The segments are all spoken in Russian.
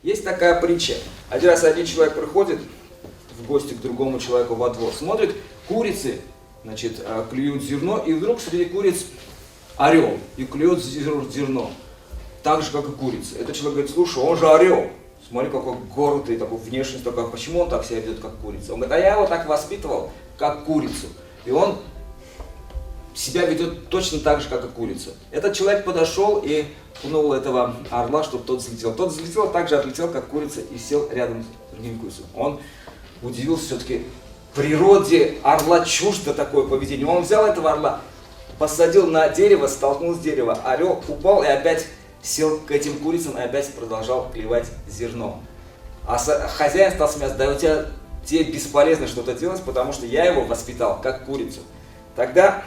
Есть такая притча. Один раз один человек приходит в гости к другому человеку во двор, смотрит, курицы, значит, клюют зерно, и вдруг среди куриц орел, и клюет зерно, так же, как и курица. Этот человек говорит, слушай, он же орел, смотри, какой гордый, такой внешность, такой, почему он так себя ведет, как курица? Он говорит, а я его так воспитывал, как курицу, и он себя ведет точно так же, как и курица. Этот человек подошел и пнул этого орла, чтобы тот взлетел. Тот взлетел, так же отлетел, как курица, и сел рядом с другим курицей. Он удивился все-таки, природе орла чуждо такое поведение. Он взял этого орла, посадил на дерево, столкнул с дерева. Орел упал и опять сел к этим курицам и опять продолжал клевать зерно. А хозяин стал смеяться, да у тебя тебе бесполезно что-то делать, потому что я его воспитал как курицу. Тогда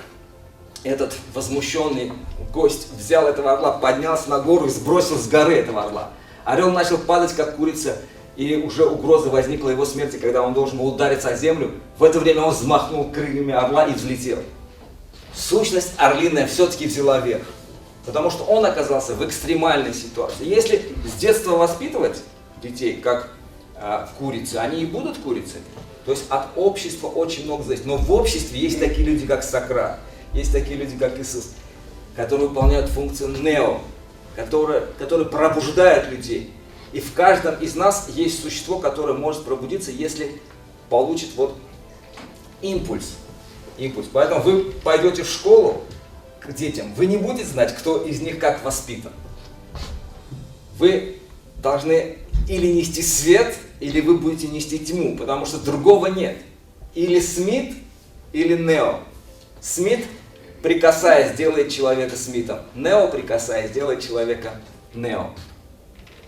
этот возмущенный гость взял этого орла, поднялся на гору и сбросил с горы этого орла. Орел начал падать, как курица, и уже угроза возникла его смерти, когда он должен был удариться о землю. В это время он взмахнул крыльями орла и взлетел. Сущность орлиная все-таки взяла верх, потому что он оказался в экстремальной ситуации. Если с детства воспитывать детей как курицы, они и будут курицами. То есть от общества очень много зависит. Но в обществе есть такие люди, как Сократ. Есть такие люди, как Иисус, которые выполняют функцию нео, которые пробуждают людей. И в каждом из нас есть существо, которое может пробудиться, если получит вот импульс. Поэтому вы пойдете в школу к детям, вы не будете знать, кто из них как воспитан. Вы должны или нести свет, или вы будете нести тьму, потому что другого нет. Или Смит, или Нео. Смит, прикасаясь, делает человека Смитом. Нео, прикасаясь, делает человека Нео.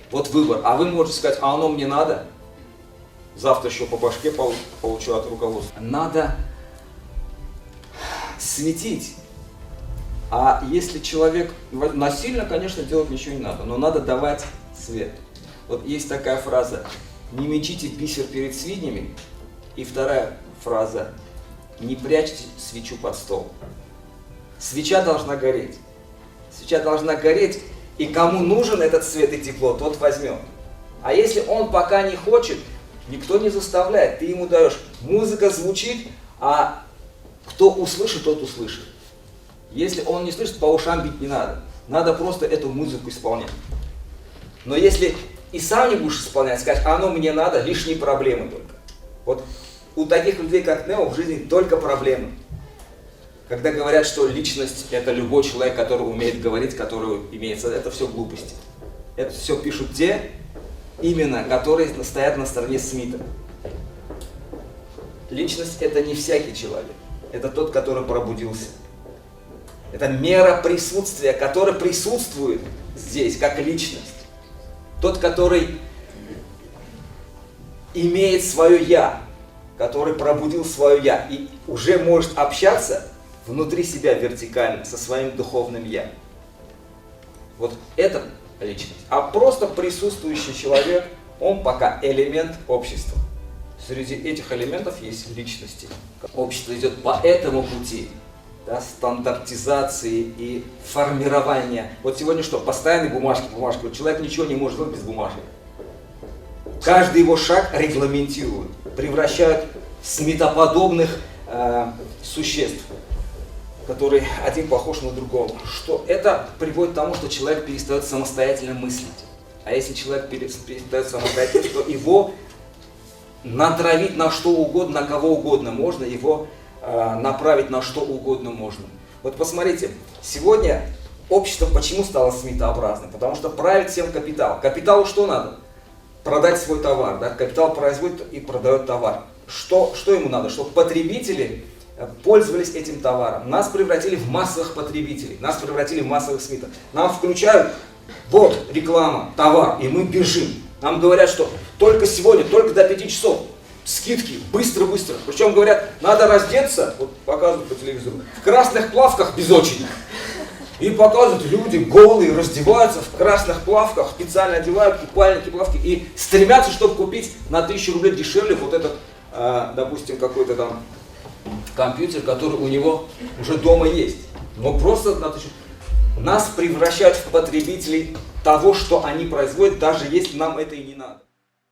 Вот выбор. А вы можете сказать, а оно мне надо? Завтра еще по башке получу от руководства. Надо светить. А если человек насильно, конечно, делать ничего не надо, но надо давать свет. Вот есть такая фраза, не мечите бисер перед свиньями. И вторая фраза, не прячьте свечу под стол. Свеча должна гореть. Свеча должна гореть, и кому нужен этот свет и тепло, тот возьмет. А если он пока не хочет, никто не заставляет, ты ему даешь. Музыка звучит, а кто услышит, тот услышит. Если он не слышит, по ушам бить не надо. Надо просто эту музыку исполнять. Но если и сам не будешь исполнять, скажешь, оно мне надо, лишние проблемы только. Вот у таких людей, как Нео, в жизни только проблемы. Когда говорят, что личность – это любой человек, который умеет говорить, который имеется, это все глупости. Это все пишут те, именно, которые стоят на стороне Смита. Личность – это не всякий человек, это тот, который пробудился. Это мера присутствия, который присутствует здесь, как личность. Тот, который имеет свое «я», который пробудил свое «я» и уже может общаться внутри себя вертикально, со своим духовным «я». Вот это личность. А просто присутствующий человек, он пока элемент общества. Среди этих элементов есть личности. Общество идет по этому пути, да, стандартизации и формирования. Вот сегодня что? Постоянные бумажки. Вот человек ничего не может делать без бумажек. Каждый его шаг регламентируют, превращают в смитоподобных существ, которые один похож на другого. Что это приводит к тому, что человек перестает самостоятельно мыслить. А если человек перестает самостоятельно, то его натравить на что угодно, на кого угодно можно, его направить на что угодно можно. Вот посмотрите, сегодня общество почему стало смитообразным? Потому что правит всем капитал. Капиталу что надо? Продать свой товар. Да? Капитал производит и продает товар. Что ему надо? Чтобы потребители пользовались этим товаром. Нас превратили в массовых потребителей, нас превратили в массовых смитов. Нам включают, вот реклама, товар, и мы бежим. Нам говорят, что только сегодня, только до 5 часов, скидки, быстро-быстро. Причем говорят, надо раздеться, вот показывают по телевизору, в красных плавках без очереди. И показывают, люди голые, раздеваются в красных плавках, специально одевают купальники, плавки, и стремятся, чтобы купить на 1000 рублей дешевле вот этот, допустим, какой-то там компьютер, который у него уже дома есть. Но просто на 1000. нас превращают в потребителей того, что они производят, даже если нам это и не надо.